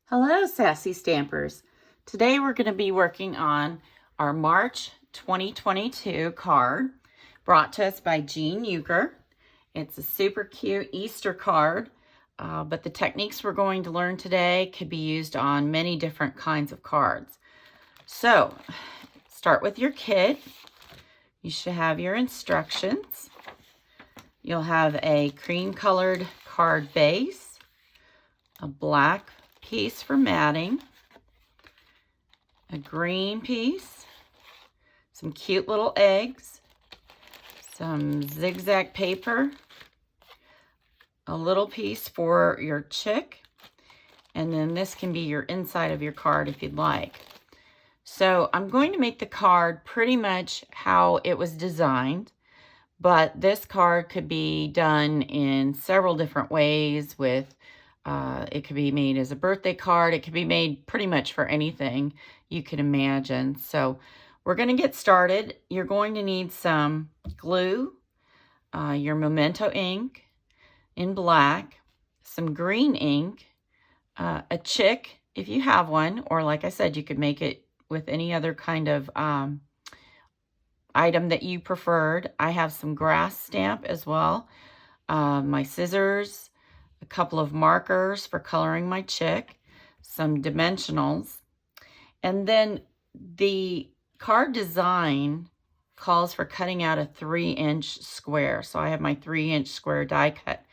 Hello, Sassy Stampers. Today we're going to be working on our March 2022 card brought to us by Jean Euchre. It's a super cute Easter card, but the techniques we're going to learn today could be used on many different kinds of cards. So, start with your kit. You should have your instructions. You'll have a cream-colored card base, a black piece for matting, a green piece, some cute little eggs, some zigzag paper, a little piece for your chick, and then this can be your inside of your card if you'd like. So I'm going to make the card pretty much how it was designed, but this card could be done in several different ways with it could be made as a birthday card. It could be made pretty much for anything you can imagine. So we're going to get started. You're going to need some glue, your Memento ink in black, some green ink, a chick if you have one, or like I said, you could make it with any other kind of item that you preferred. I have some grass stamp as well, my scissors, a couple of markers for coloring my chick, some dimensionals, and then the card design calls for cutting out a 3-inch square. So I have my 3-inch square die cut.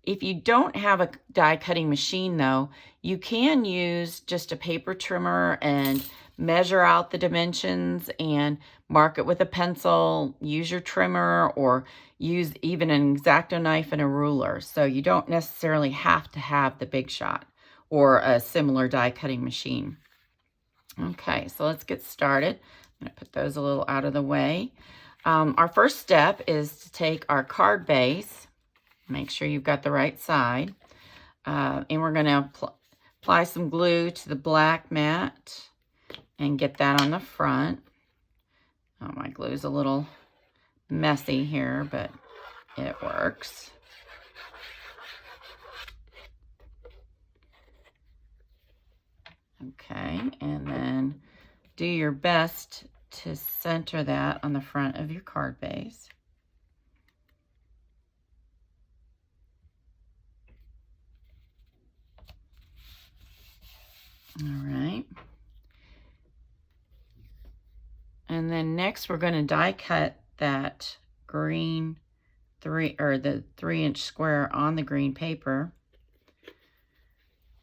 If you don't have a die cutting machine though, you can use just a paper trimmer and measure out the dimensions and mark it with a pencil, use your trimmer, or use even an X-Acto knife and a ruler. So you don't necessarily have to have the Big Shot or a similar die cutting machine. Okay, so let's get started. I'm going to put those a little out of the way. Our first step is to take our card base, make sure you've got the right side, and we're going to apply some glue to the black mat and get that on the front. Oh, my glue's a little messy here, but it works. Okay, and then do your best to center that on the front of your card base. All right. And then next we're going to die cut that green the 3-inch square on the green paper.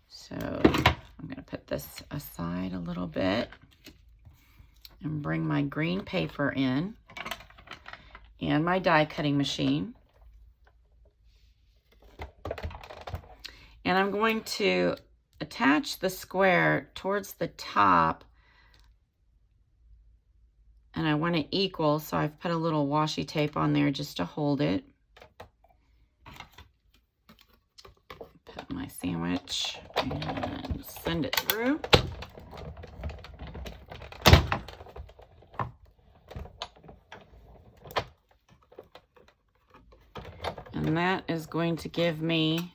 So I'm going to put this aside a little bit and bring my green paper in and my die cutting machine. And I'm going to attach the square towards the top, and I want it equal, so I've put a little washi tape on there just to hold it. Put my sandwich and send it through. And that is going to give me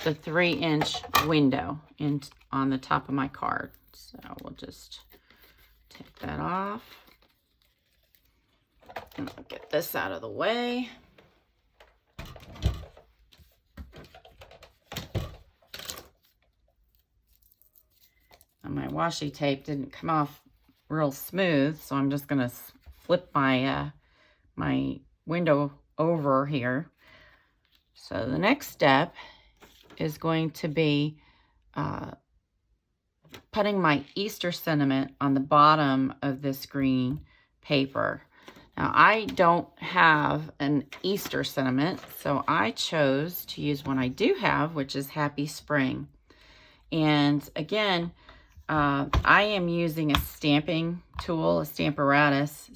the 3-inch window on the top of my card. So we'll just take that off. And I'll get this out of the way. And my washi tape didn't come off real smooth, so I'm just gonna flip my my window over here. So the next step is going to be putting my Easter sentiment on the bottom of this green paper. Now, I don't have an Easter sentiment, so I chose to use one I do have, which is Happy Spring. And again, I am using a stamping tool, a Stamparatus,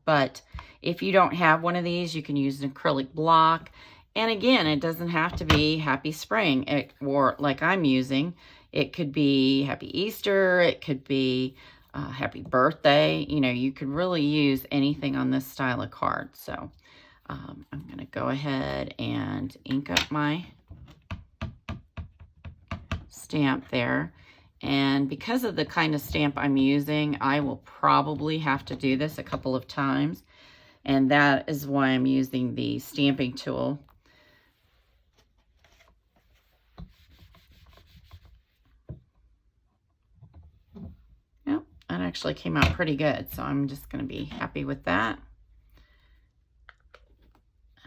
but if you don't have one of these, you can use an acrylic block. And again, it doesn't have to be Happy Spring, or like I'm using. It could be Happy Easter, it could be Happy Birthday. You know, you could really use anything on this style of card. So I'm going to go ahead and ink up my stamp there. And because of the kind of stamp I'm using, I will probably have to do this a couple of times. And that is why I'm using the stamping tool. Yep, that actually came out pretty good. So I'm just going to be happy with that.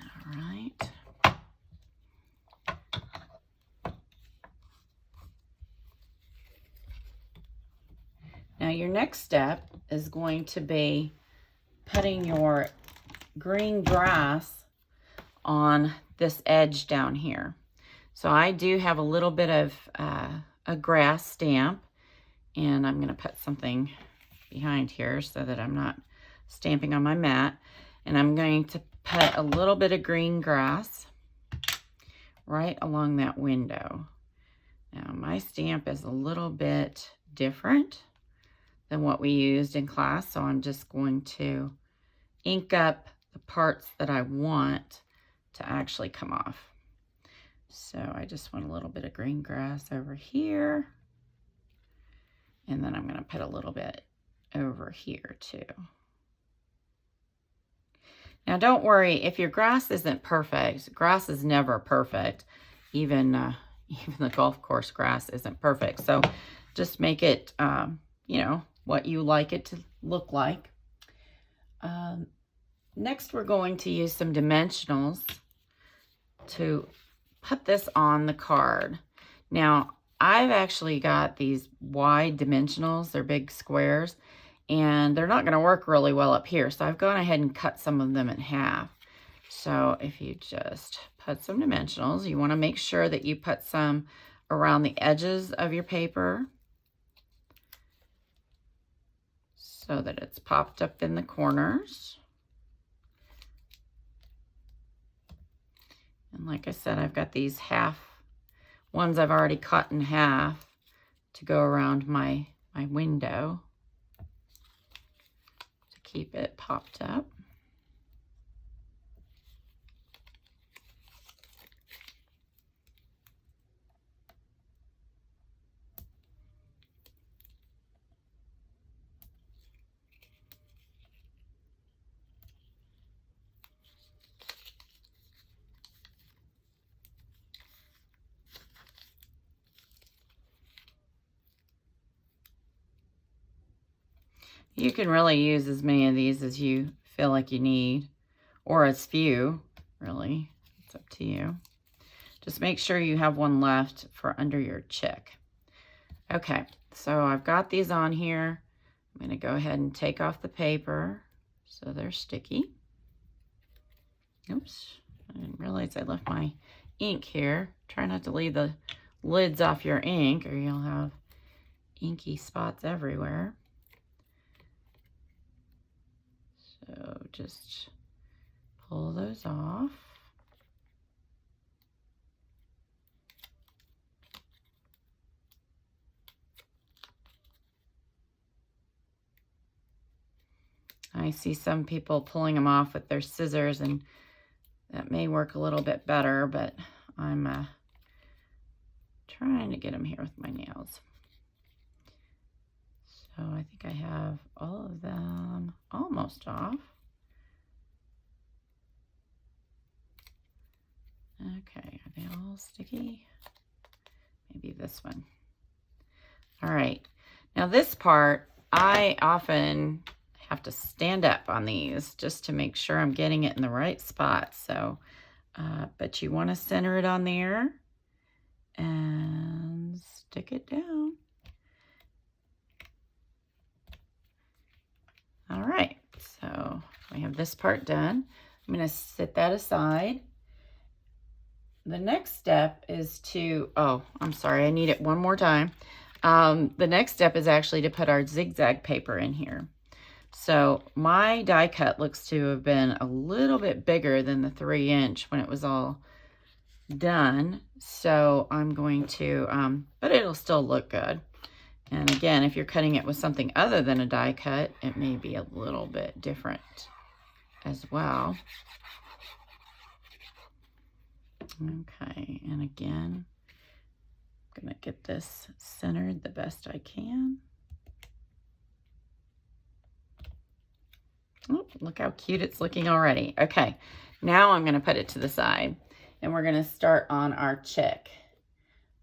All right. Now your next step is going to be putting your green grass on this edge down here. So I do have a little bit of a grass stamp, and I'm going to put something behind here so that I'm not stamping on my mat. And I'm going to put a little bit of green grass right along that window. Now my stamp is a little bit different than what we used in class, so I'm just going to ink up the parts that I want to actually come off. So I just want a little bit of green grass over here, and then I'm going to put a little bit over here too. Now don't worry if your grass isn't perfect. Grass is never perfect. Even the golf course grass isn't perfect. So just make it, you know, what you like it to look like. Next, we're going to use some dimensionals to put this on the card. Now, I've actually got these wide dimensionals. They're big squares, and they're not going to work really well up here. So I've gone ahead and cut some of them in half. So if you just put some dimensionals, you want to make sure that you put some around the edges of your paper so that it's popped up in the corners. And like I said, I've got these half ones I've already cut in half to go around my window to keep it popped up. You can really use as many of these as you feel like you need, or as few, really. It's up to you. Just make sure you have one left for under your chick. Okay, so I've got these on here. I'm going to go ahead and take off the paper so they're sticky. Oops, I didn't realize I left my ink here. Try not to leave the lids off your ink or you'll have inky spots everywhere. So just pull those off. I see some people pulling them off with their scissors, and that may work a little bit better, but I'm trying to get them here with my nails. So I think I have all of them almost off. Okay, are they all sticky? Maybe this one. All right, now this part, I often have to stand up on these just to make sure I'm getting it in the right spot. So, but you want to center it on there and stick it down. All right, so we have this part done. I'm going to set that aside. The next step is to, oh, I'm sorry, I need it one more time. The next step is actually to put our zigzag paper in here. So my die cut looks to have been a little bit bigger than the 3-inch when it was all done. So I'm going to, but it'll still look good. And again, if you're cutting it with something other than a die cut, it may be a little bit different as well. Okay, and again, I'm gonna get this centered the best I can. Oh, look how cute it's looking already. Okay, now I'm going to put it to the side, and we're going to start on our chick.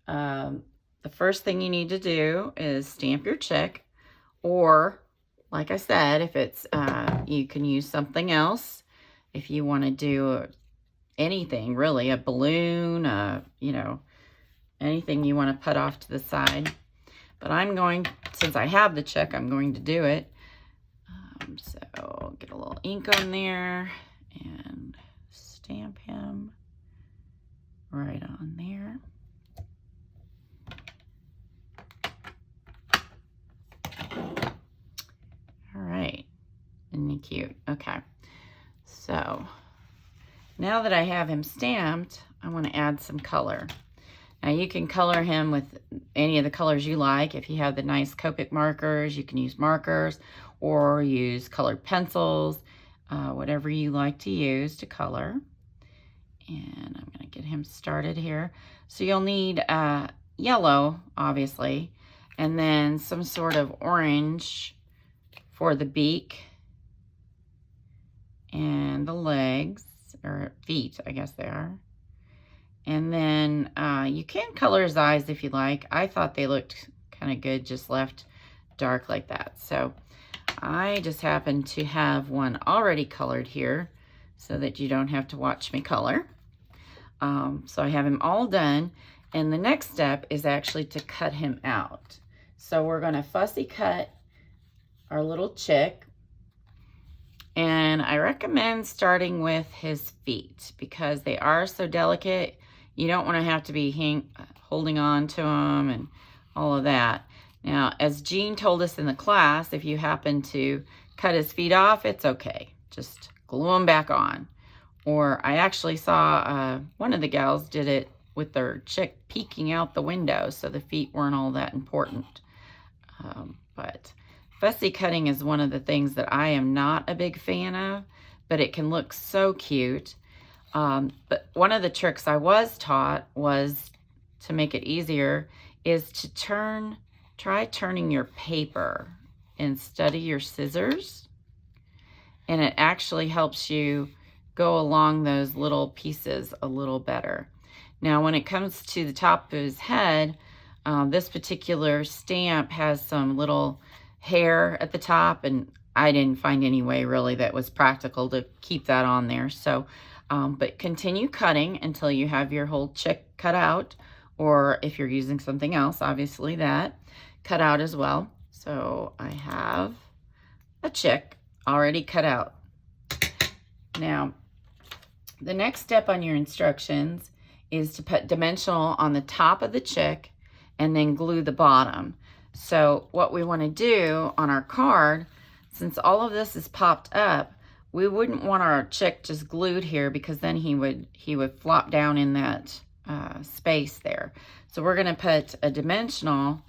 The first thing you need to do is stamp your chick, or like I said, if it's you can use something else if you want to do anything really, a balloon, you know, anything you want to put off to the side. But I'm going, since I have the chick, I'm going to do it. So get a little ink on there and stamp him right on there. All right, isn't he cute? Okay, so now that I have him stamped, I want to add some color. Now you can color him with any of the colors you like. If you have the nice Copic markers, you can use markers or use colored pencils, whatever you like to use to color. And I'm going to get him started here. So you'll need yellow, obviously, and then some sort of orange for the beak and the legs, or feet, I guess they are. And then you can color his eyes if you like. I thought they looked kind of good, just left dark like that. So I just happen to have one already colored here so that you don't have to watch me color. So I have him all done. And the next step is actually to cut him out. So we're going to fussy cut our little chick. And I recommend starting with his feet because they are so delicate. You don't want to have to be holding on to them and all of that. Now, as Jean told us in the class, if you happen to cut his feet off, it's okay. Just glue them back on. Or I actually saw one of the gals did it with their chick peeking out the window, so the feet weren't all that important. But fussy cutting is one of the things that I am not a big fan of, but it can look so cute. But one of the tricks I was taught was, to make it easier, is to try turning your paper instead of your scissors. And it actually helps you go along those little pieces a little better. Now, when it comes to the top of his head, this particular stamp has some little hair at the top, and I didn't find any way really that was practical to keep that on there. So, but continue cutting until you have your whole chick cut out, or if you're using something else, obviously that cut out as well. So I have a chick already cut out. Now, the next step on your instructions is to put dimensional on the top of the chick and then glue the bottom. So what we want to do on our card, since all of this is popped up, we wouldn't want our chick just glued here because then he would flop down in that space there. So we're going to put a dimensional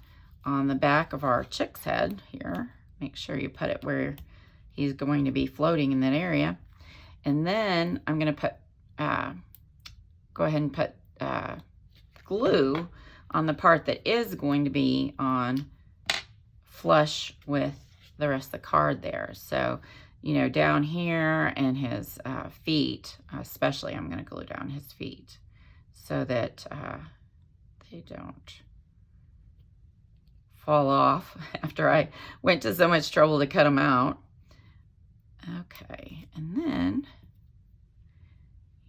on the back of our chick's head here. Make sure you put it where he's going to be floating in that area. And then I'm going to put, go ahead and put glue on the part that is going to be on flush with the rest of the card there. So, you know, down here and his feet, especially I'm going to glue down his feet so that they don't fall off after I went to so much trouble to cut them out. Okay, and then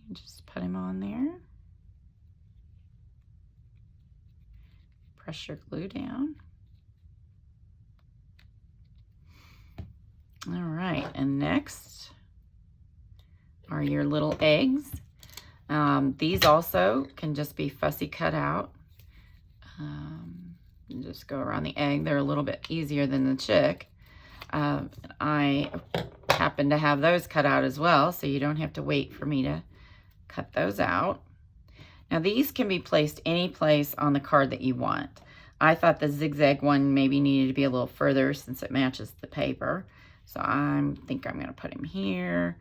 you just put him on there. Press your glue down. All right, and next are your little eggs. These also can just be fussy cut out. And just go around the egg. They're a little bit easier than the chick. I happen to have those cut out as well, so you don't have to wait for me to cut those out. Now these can be placed any place on the card that you want. I thought the zigzag one maybe needed to be a little further since it matches the paper. So I think I'm going to put him here.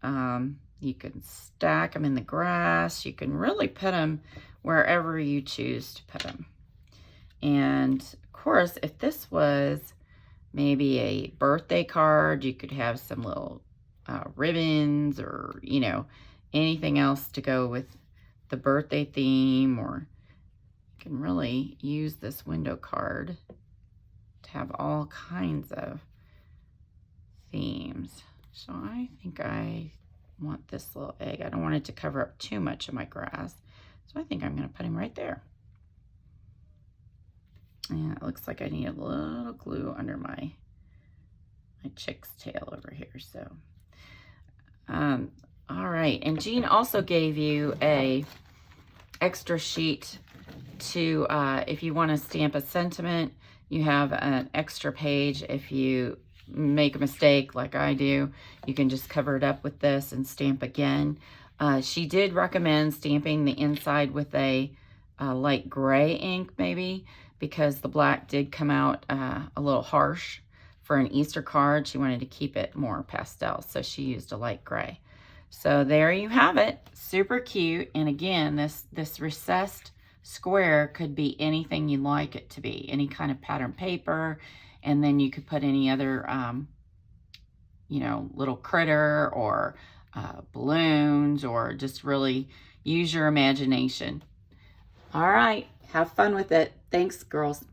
You can stack them in the grass. You can really put them wherever you choose to put them. And of course, if this was maybe a birthday card, you could have some little ribbons or, you know, anything else to go with the birthday theme, or you can really use this window card to have all kinds of themes. So I think I want this little egg. I don't want it to cover up too much of my grass. So I think I'm going to put him right there. And it looks like I need a little glue under my chick's tail over here. So, all right. And Jean also gave you a extra sheet to, if you want to stamp a sentiment, you have an extra page. If you make a mistake like I do, you can just cover it up with this and stamp again. She did recommend stamping the inside with a light gray ink maybe, because the black did come out a little harsh for an Easter card. She wanted to keep it more pastel, so she used a light gray. So there you have it, super cute. And again, this recessed square could be anything you like it to be, any kind of pattern paper, and then you could put any other, you know, little critter or balloons, or just really use your imagination. All right, have fun with it. Thanks, girls.